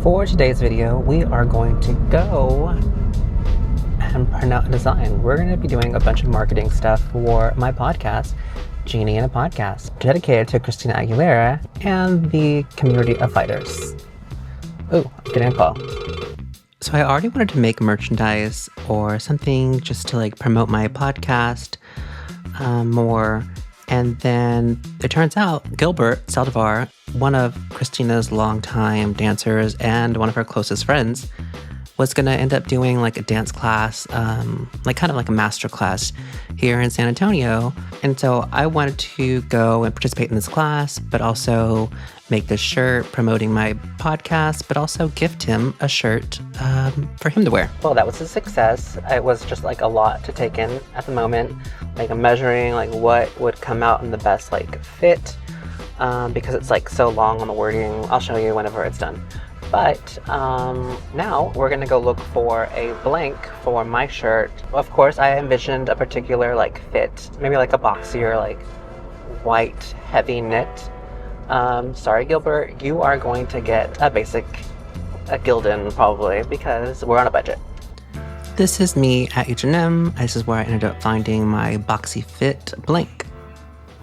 For today's video, we are going to go and print out a design. We're going to be doing a bunch of marketing stuff for my podcast, Genie in a Podcast, dedicated to Christina Aguilera and the community of fighters. Ooh, I'm getting a call. So I already wanted to make merchandise or something just to promote my podcast more. And then it turns out Gilbert Saldivar, one of Christina's longtime dancers and one of her closest friends, was going to end up doing a dance class, kind of like a master class here in San Antonio. And so I wanted to go and participate in this class, but also make this shirt promoting my podcast, but also gift him a shirt for him to wear. Well, that was a success. It was just a lot to take in at the moment. I'm measuring what would come out in the best fit because it's so long on the wording. I'll show you whenever it's done. But now we're gonna go look for a blank for my shirt. Of course, I envisioned a particular fit, maybe a boxier white heavy knit. Sorry, Gilbert, you are going to get a Gildan probably because we're on a budget. This is me at H&M. This is where I ended up finding my boxy fit blank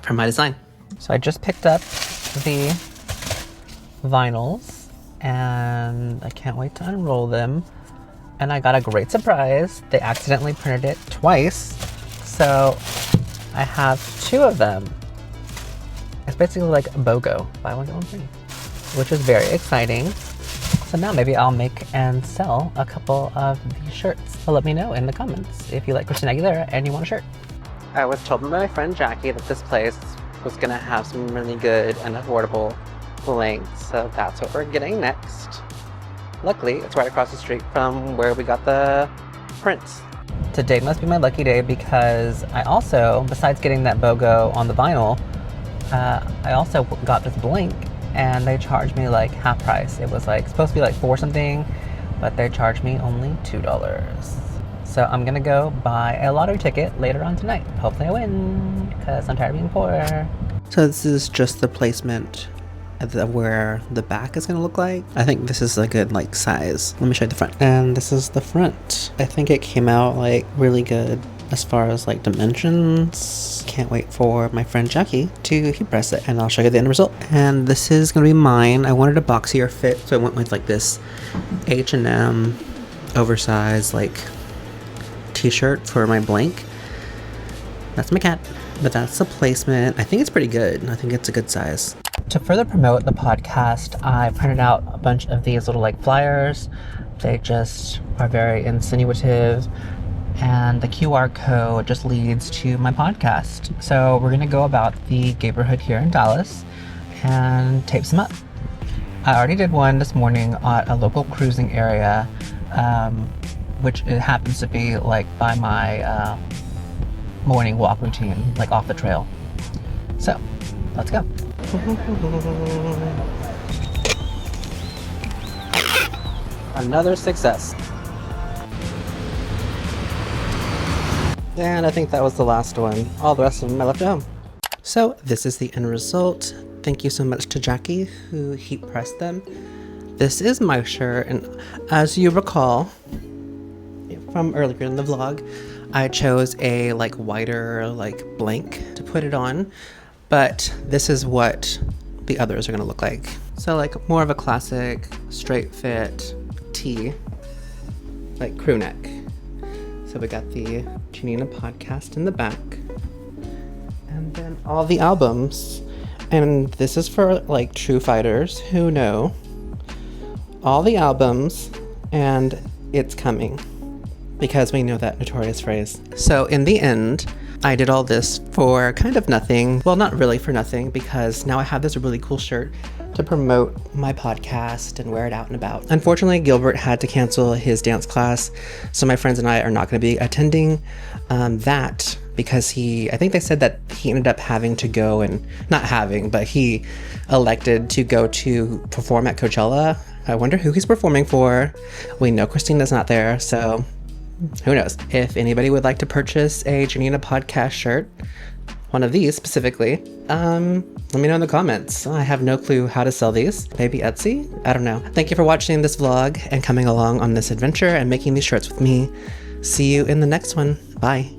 for my design. So I just picked up the vinyls and I can't wait to unroll them. And I got a great surprise. They accidentally printed it twice. So I have two of them. It's basically like a BOGO, buy one get one free, which is very exciting. So now maybe I'll make and sell a couple of these shirts. So let me know in the comments if you like Christina Aguilera and you want a shirt. I was told by my friend Jackie that this place was gonna have some really good and affordable blanks, so that's what we're getting next. Luckily, it's right across the street from where we got the prints. Today must be my lucky day because I also, besides getting that BOGO on the vinyl, I also got this blank and they charged me half price. It was supposed to be $4 something, but they charged me only $2. So I'm gonna go buy a lottery ticket later on tonight. Hopefully I win, because I'm tired of being poor. So this is just the placement of where the back is gonna look like. I think this is a good size. Let me show you the front. And this is the front. I think it came out really good as far as dimensions. Can't wait for my friend Jackie to heat press it and I'll show you the end result. And this is gonna be mine. I wanted a boxier fit, so I went with this H&M oversized t-shirt for my blank. That's my cat, but that's the placement. I think it's pretty good. I think it's a good size. To further promote the podcast, I printed out a bunch of these little flyers. They just are very insinuative. And the QR code just leads to my podcast. So we're gonna go about the neighborhood here in Dallas and tape some up. I already did one this morning at a local cruising area, which it happens to be by my morning walk routine, off the trail. So let's go. Another success. And I think that was the last one. All the rest of them I left at home. So this is the end result. Thank you so much to Jackie who heat pressed them. This is my shirt, and as you recall from earlier in the vlog, I chose a whiter blank to put it on, but this is what the others are gonna look like. So more of a classic straight fit tee, crew neck. So we got the Genie in a Podcast in the back. And then all the albums. And this is for true fighters who know all the albums and it's coming. Because we know that notorious phrase. So in the end, I did all this for kind of nothing. Well, not really for nothing, because now I have this really cool shirt to promote my podcast and wear it out and about. Unfortunately, Gilbert had to cancel his dance class, so my friends and I are not going to be attending that because I think they said that he ended up having to go but he elected to go to perform at Coachella. I wonder who he's performing for. We know Christina's not there, so who knows? If anybody would like to purchase a Genie in a Podcast shirt, one of these specifically, let me know in the comments. I have no clue how to sell these. Maybe Etsy? I don't know. Thank you for watching this vlog and coming along on this adventure and making these shirts with me. See you in the next one. Bye.